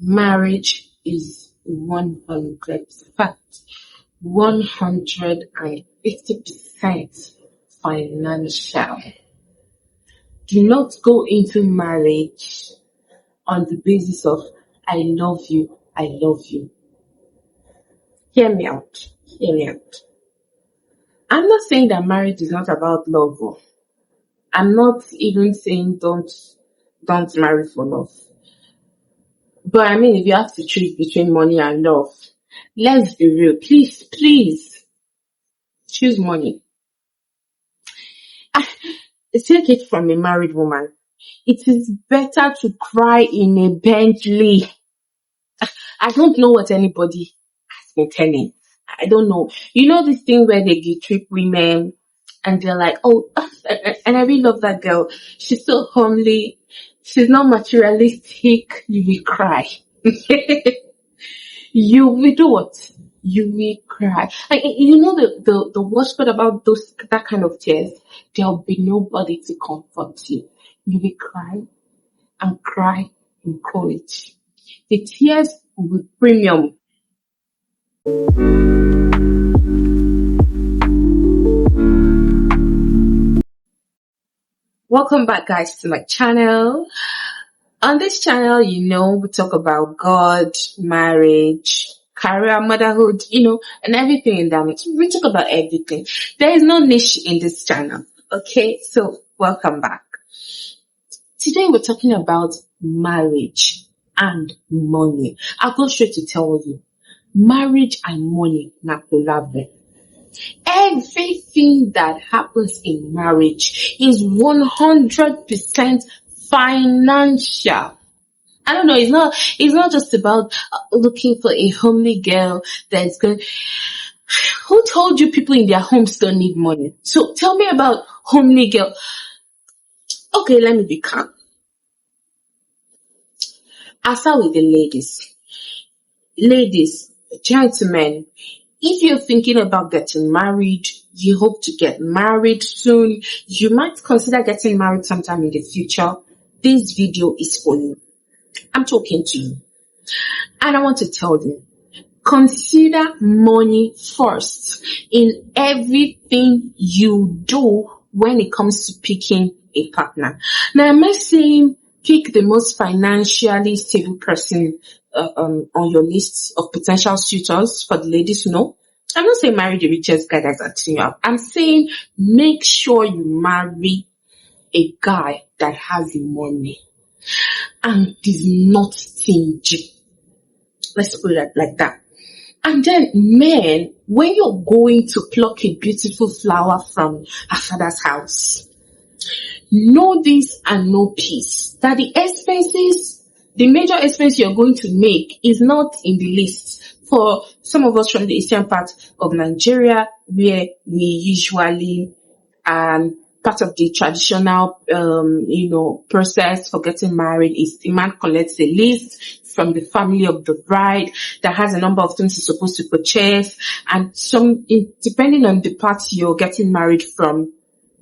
Marriage is 100, in fact, 150% financial. Do not go into marriage on the basis of I love you, I love you. Hear me out. Hear me out. I'm not saying that marriage is not about love. I'm not even saying don't marry for love. But I mean, if you have to choose between money and love, let's be real. Please choose money. Take it from a married woman. It is better to cry in a Bentley. I don't know what anybody has been telling. I don't know. You know this thing where they guilt trip women and they're like, oh, and I really love that girl. She's so homely. She's not materialistic. You will cry. You will do what? You will cry. Like, you know the worst part about that kind of tears? There'll be nobody to comfort you. You will cry and cry in courage. The tears will be premium. Welcome back, guys, to my channel. On this channel, we talk about God, marriage, career, motherhood, and everything in that. We talk about everything. There is no niche in this channel. Okay, so welcome back. Today we're talking about marriage and money. I'll go straight to tell you, marriage and money na collabo. Everything that happens in marriage is 100% financial. I don't know, it's not just about looking for a homely girl that's going. Who told you people in their homes don't need money? So tell me about homely girl. Okay, let me be calm. I'll start with the ladies. Ladies, gentlemen, if you're thinking about getting married, you hope to get married soon, you might consider getting married sometime in the future, this video is for you. I'm talking to you. And I want to tell you, consider money first in everything you do when it comes to picking a partner. Now, am I saying pick the most financially stable person on your list of potential suitors for the ladies? No. I'm not saying marry the richest guy that's acting you up. I'm saying make sure you marry a guy that has the money and is not stingy. Let's put it like that. And then, men, when you're going to pluck a beautiful flower from her father's house, know this and know peace, that the major expense you're going to make is not in the list. For some of us from the eastern part of Nigeria, where we usually, part of the traditional, process for getting married is the man collects a list from the family of the bride that has a number of things he's supposed to purchase, and depending on the part you're getting married from,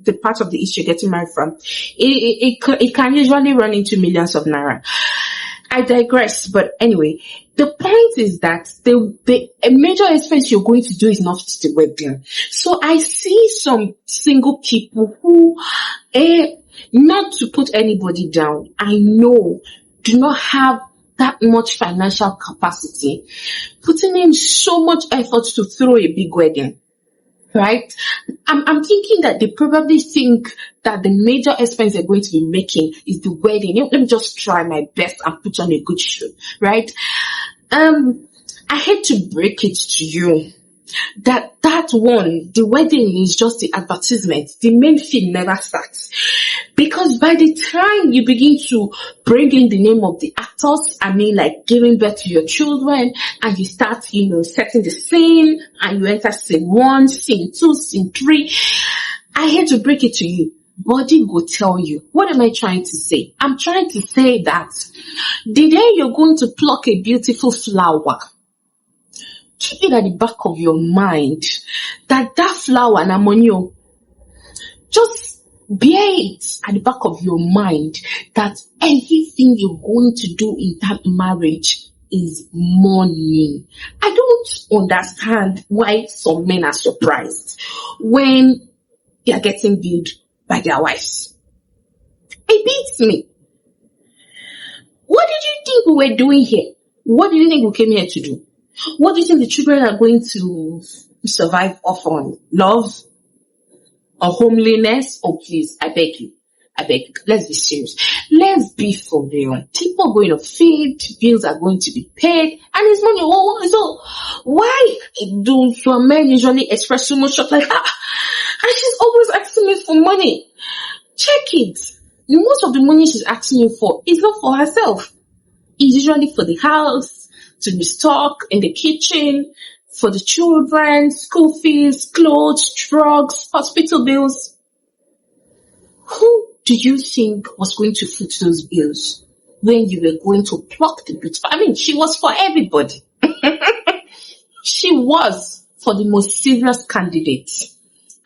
the part of the East you're getting married from, it can usually run into millions of naira. I digress, but anyway, the point is that a major expense you're going to do is not the wedding. So I see some single people who, not to put anybody down, I know do not have that much financial capacity, putting in so much effort to throw a big wedding. Right? I'm thinking that they probably think that the major expense they're going to be making is the wedding. Let me just try my best and put on a good show. Right? I hate to break it to you that one, the wedding is just the advertisement. The main film never starts. Because by the time you begin to bring in the name of the actors, like giving birth to your children, and you start, setting the scene, and you enter scene 1, scene 2, scene 3, I hate to break it to you. Body will tell you. What am I trying to say? I'm trying to say that the day you're going to pluck a beautiful flower, keep it at the back of your mind that flower, Namonio, just bear it at the back of your mind that everything you're going to do in that marriage is money. I don't understand why some men are surprised when they are getting billed by their wives. It beats me. What did you think we were doing here? What do you think we came here to do? What do you think the children are going to survive off on? Love? Or homeliness? Oh, please, I beg you. Let's be serious. Let's be for real. People are going to feed, bills are going to be paid, and it's money. So why do some men usually express so much stuff like, and she's always asking me for money? Check it. Most of the money she's asking you for is not for herself. It's usually for the house, to restock in the kitchen, for the children, school fees, clothes, drugs, hospital bills. Who do you think was going to foot those bills when you were going to pluck the boots? I mean, she was for everybody. She was for the most serious candidates.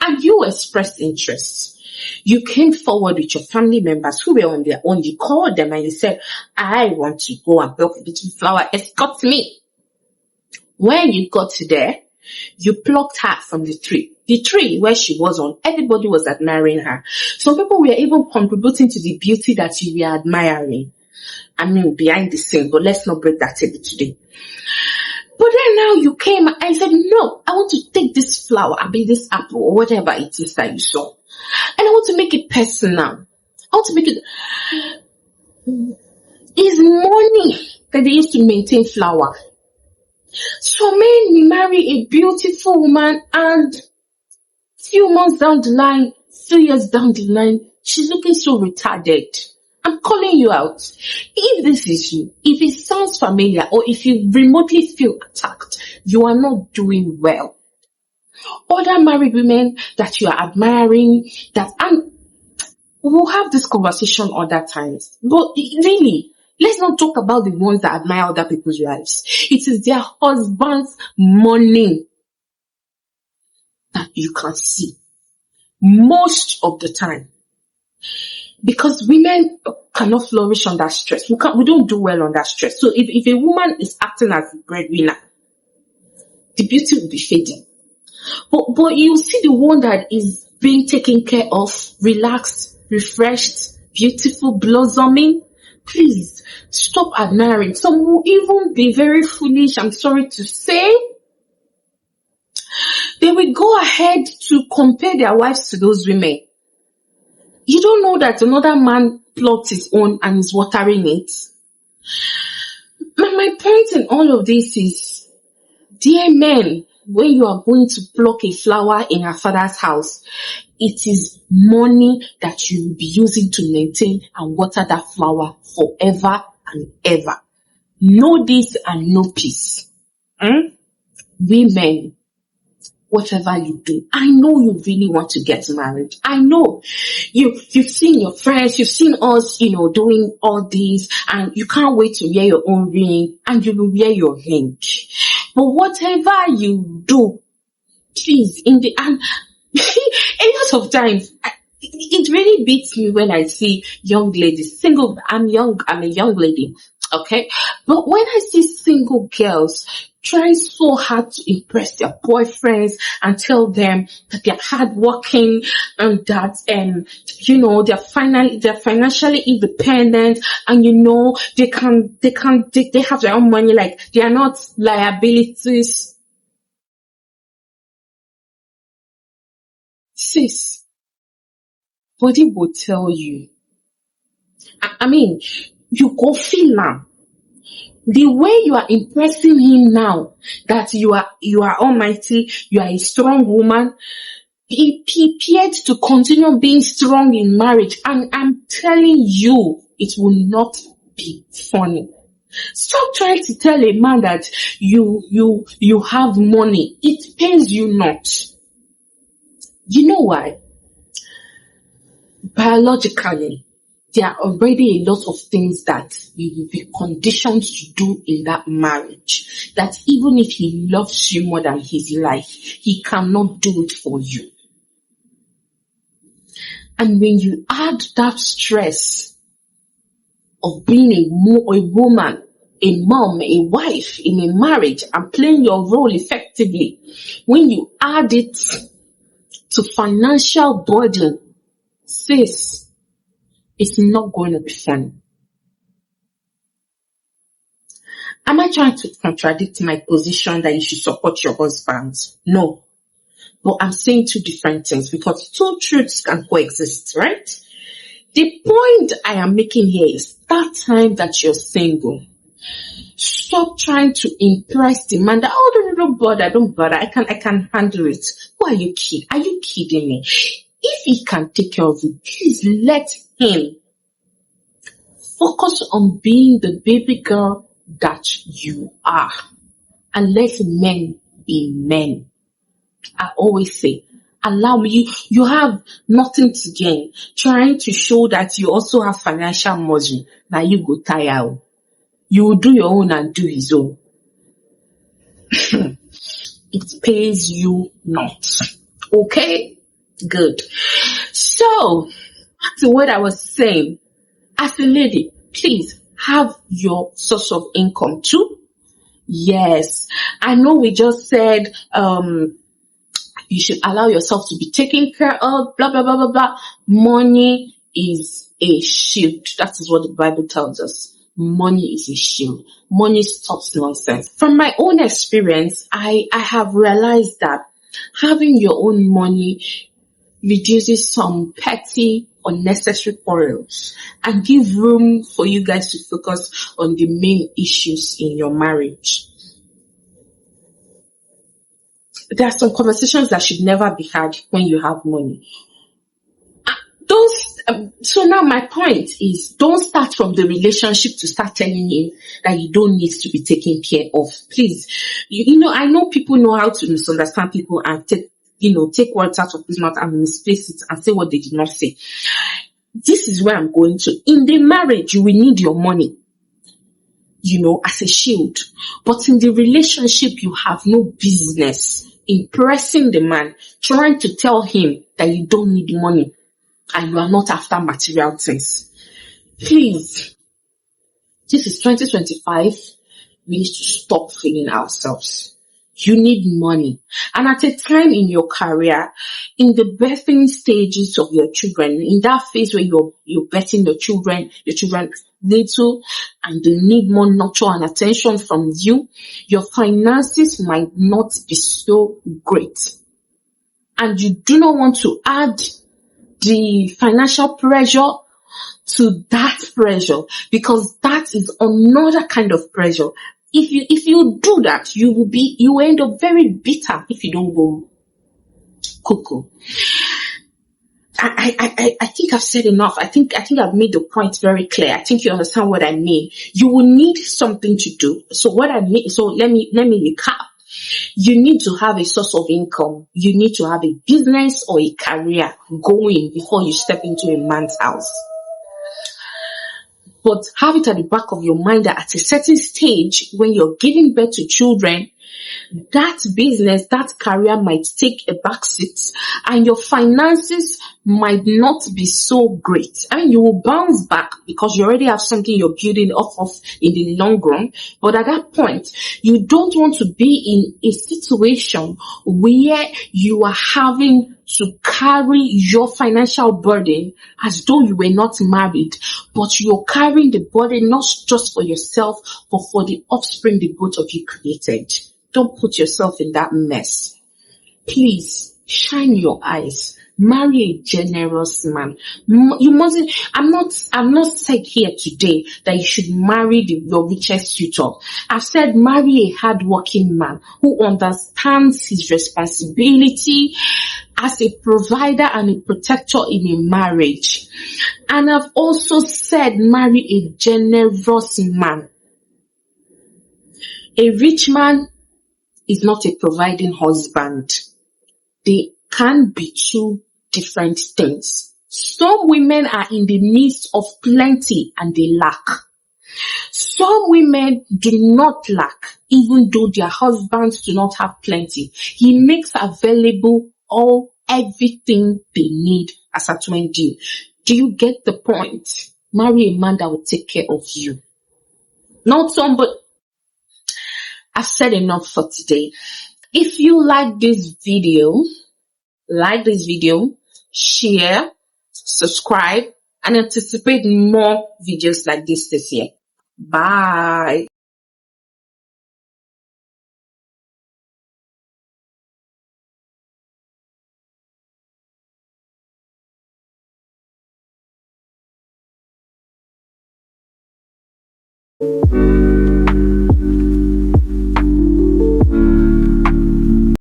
And you expressed interest. You came forward with your family members who were on their own. You called them and you said, I want to go and pluck a beautiful flower. Escort me. When you got there, you plucked her from the tree. The tree where she was on, everybody was admiring her. Some people were even contributing to the beauty that you were admiring. I mean, behind the scene, but let's not break that table today. But then now you came and said, no, I want to take this flower, this apple, or whatever it is that you saw. And I want to make it personal. I want to make it... It's money that they used to maintain flower. So men marry a beautiful woman and few months down the line, 3 years down the line, she's looking so retarded. I'm calling you out. If this is you, if it sounds familiar, or if you remotely feel attacked, you are not doing well. Other married women that you are admiring, and we'll have this conversation other times. But really, let's not talk about the ones that admire other people's wives. It is their husband's money that you can see most of the time. Because women cannot flourish under stress. We don't do well under stress. So if a woman is acting as a breadwinner, the beauty will be fading. But you see the one that is being taken care of, relaxed, refreshed, beautiful, blossoming. Please stop admiring. Some will even be very foolish, I'm sorry to say. They will go ahead to compare their wives to those women. You don't know that another man plucked his own and is watering it. My point in all of this is, dear men, when you are going to pluck a flower in her father's house, it is money that you will be using to maintain and water that flower forever and ever. No this and no peace. Women, whatever you do, I know you really want to get married. I know you've seen your friends, you've seen us, doing all this, and you can't wait to wear your own ring, and you will wear your ring. But whatever you do, please, a lot of times, it really beats me when I see young ladies, single. I'm a young lady, okay? But when I see single girls trying so hard to impress their boyfriends and tell them that they're hardworking and that they're financially independent and they have their own money, like they are not liabilities. Sis, body will tell you. I mean, you go feel now. The way you are impressing him now, that you are almighty, you are a strong woman, be prepared to continue being strong in marriage. And I'm telling you, it will not be funny. Stop trying to tell a man that you have money. It pays you not. You know why? Biologically, there are already a lot of things that you will be conditioned to do in that marriage, that even if he loves you more than his life, he cannot do it for you. And when you add that stress of being a woman, a mom, a wife in a marriage and playing your role effectively, when you add it to financial burden, sis, it's not going to be fun. Am I trying to contradict my position that you should support your husband? No. But I'm saying two different things because two truths can coexist, right? The point I am making here is that time that you're single, stop trying to impress the man that, oh, don't bother. I can handle it. Who are you kidding? Are you kidding me? If he can take care of you, please let him focus on being the baby girl that you are. And let men be men. I always say, allow me, you have nothing to gain. Trying to show that you also have financial margin. Now you go tire. You will do your own and do his own. It pays you not. Okay? Good. So, back to what I was saying. As a lady, please have your source of income too. Yes. I know we just said, you should allow yourself to be taken care of, blah, blah, blah, blah, blah. Money is a shield. That is what the Bible tells us. Money is a shield. Money stops nonsense. From my own experience, I have realized that having your own money reduces some petty, unnecessary quarrels and give room for you guys to focus on the main issues in your marriage. There are some conversations that should never be had when you have money. So now my point is, don't start from the relationship to start telling him that you don't need to be taken care of. Please, I know people know how to misunderstand people and take words out of his mouth and misplace it and say what they did not say. This is where I'm going to. In the marriage, you will need your money, as a shield. But in the relationship, you have no business impressing the man, trying to tell him that you don't need money and you are not after material things. Please, this is 2025. We need to stop fooling ourselves. You need money. And at a time in your career, in the birthing stages of your children, in that phase where you're birthing your children little and they need more nurture and attention from you, your finances might not be so great. And you do not want to add the financial pressure to that pressure, because that is another kind of pressure. If you do that, you will end up very bitter if you don't go cuckoo. I think I've said enough. I think I've made the point very clear. I think you understand what I mean. You will need something to do. So what I mean, so let me recap. You need to have a source of income. You need to have a business or a career going before you step into a man's house. But have it at the back of your mind that at a certain stage, when you're giving birth to children, that business, that career might take a backseat and your finances might not be so great. I mean, you will bounce back because you already have something you're building off of in the long run. But at that point, you don't want to be in a situation where you are having to carry your financial burden as though you were not married, but you're carrying the burden not just for yourself, but for the offspring the both of you created. Don't put yourself in that mess. Please, shine your eyes. Marry a generous man. You mustn't. I'm not said here today that you should marry your richest suitor. I've said marry a hardworking man who understands his responsibility as a provider and a protector in a marriage. And I've also said marry a generous man. A rich man is not a providing husband. They can be two different things. Some women are in the midst of plenty and they lack. Some women do not lack, even though their husbands do not have plenty. He makes available everything they need as at when due. Do you get the point? Marry a man that will take care of you. Not somebody. I've said enough for today. If you like this video, share, subscribe, and anticipate more videos like this year. Bye.